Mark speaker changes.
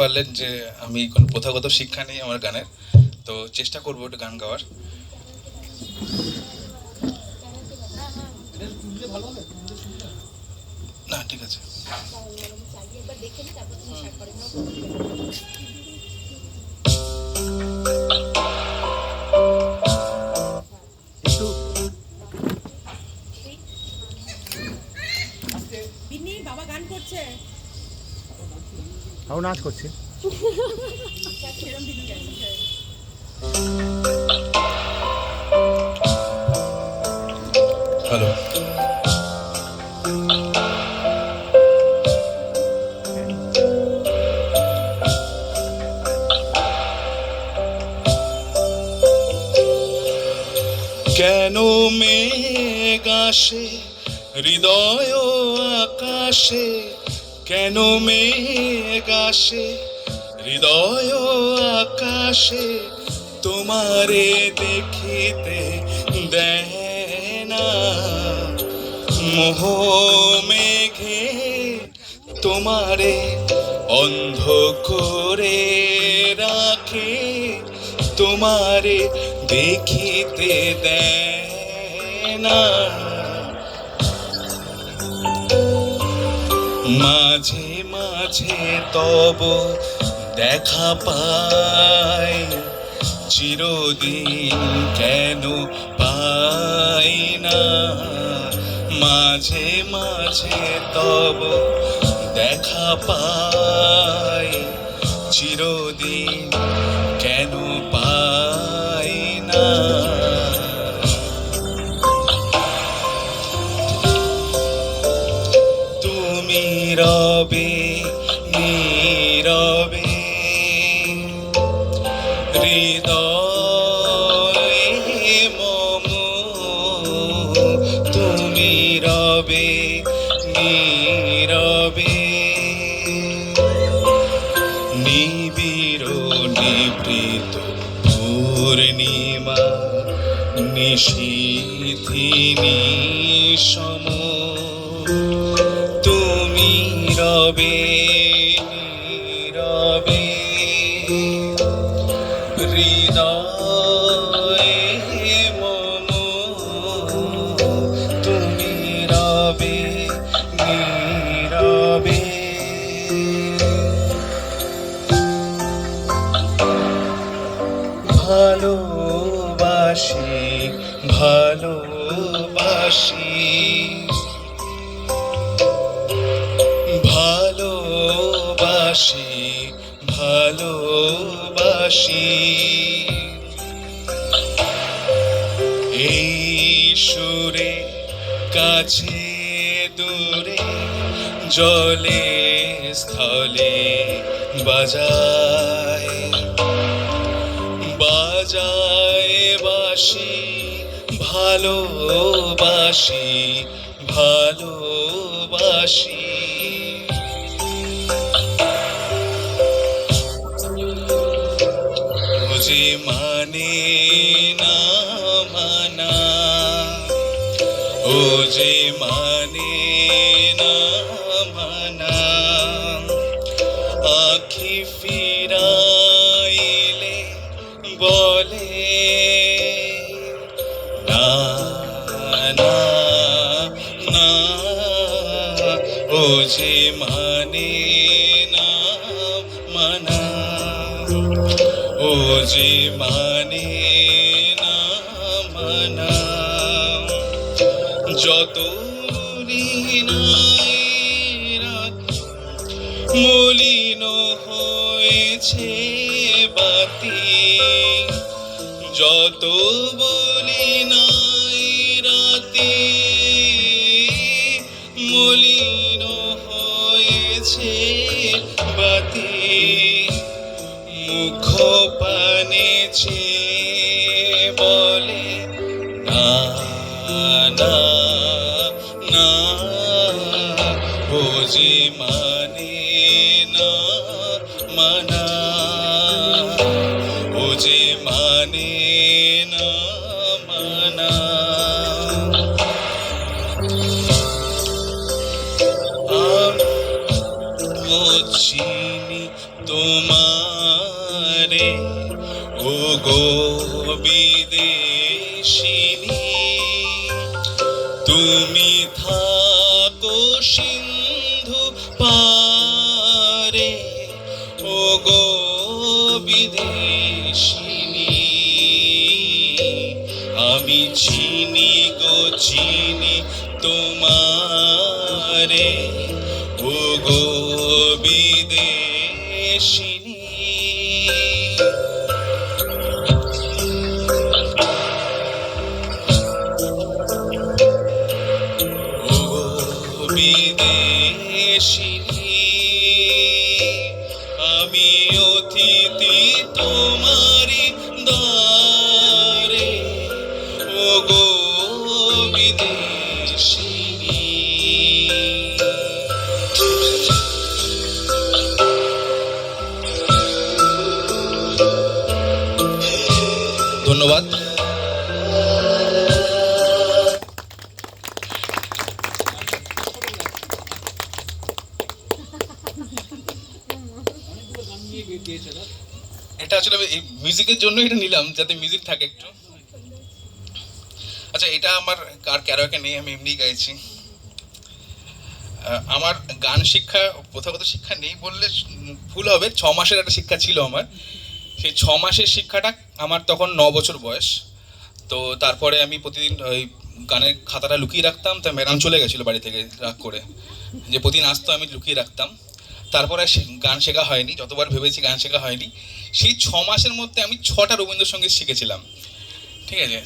Speaker 1: বললেন যে আমি কোনো প্রথাগত শিক্ষা নেই আমার গানের, তো চেষ্টা করবো একটু গান গাওয়ার। না, ঠিক আছে।
Speaker 2: বাবা গান করছে,
Speaker 3: নাচ করছে।
Speaker 1: হ্যালো। কেন মেঘ আসে হৃদয় আকাশে, কেন মেঘ আসে হৃদয় আকাশে, তোমারে দেখিতে দেয় না। মোহ মেঘে তোমারে অন্ধ করে রাখে, তোমারে দেখিতে দেয় না। মাঝে মাঝে তব দেখা পাই, চিরদিন কেন পাই না। মাঝে মাঝে তব দেখা পাই, চিরদিন কেন পাই না। তুমি রবে নীরবে হৃদয়ে মম, তুমি রবে নীরবে নিবিড় নিবৃত পূর্ণিমা নিশীথিনী সম, তুমি রবে নীরবে হৃদয়ে মম, তুমি রবে নীরবে। ভালোবাসি ভালোবাসি ভালোবাসি ভালোবাসি, এই সুরে কাছে দূরে জলে স্থলে বাজায় বাজায় বাসি, ভালোবাসি ভালোবাসি। ও যে মানে না মানা, ও যে মানে না মানা, আখি ফিরাইলে বলে না না না। ও যে মানে না মানা, ও যে মানে না মানা। যত রাত মলিন হয়েছে বাতি, যত বলি নাই রাতি মলিন হয়েছে বাতি, মুখ পানেছে বলে না না না। ও যে মানে না মানা, ও যে মানে না মানা। চিনি তো তোমারে ও গো বিদেশিনী, তুমি থাকো সিন্ধু পারে ও গো বিদেশিনী। আমি চিনি গো চিনি তোমারে ও গো বিদেশিনী। ও গো বিদেশিনী, আমি অতিথি তোমারি দ্বারে ও গো বিদেশিনী। ধন্যবাদ। এটা আসলে আমি এই মিউজিকের জন্য এটা নিলাম, যাতে মিউজিক থাকে একটু। আচ্ছা, এটা আমার কার ক্যারাওকে নেই, আমি এমনি গাইছি। আমার গান শিক্ষা, প্রথাগত শিক্ষা নেই বললে ভুল হবে। 6 মাসের একটা শিক্ষা ছিল আমার। সেই 6 মাসের শিক্ষাটা আমার তখন 9 বছর বয়স। তো তারপরে আমি প্রতিদিন ওই গানের খাতাটা লুকিয়ে রাখতাম। তাই ম্যাডাম চলে গেছিলো বাড়ি থেকে রাগ করে, যে প্রতিদিন আসতো, আমি লুকিয়ে রাখতাম। তারপরে গান শেখা হয়নি, যতবার ভেবেছি গান শেখা হয়নি। সেই 6 মাসের মধ্যে আমি 6টা রবীন্দ্রসঙ্গীত শিখেছিলাম, ঠিক আছে।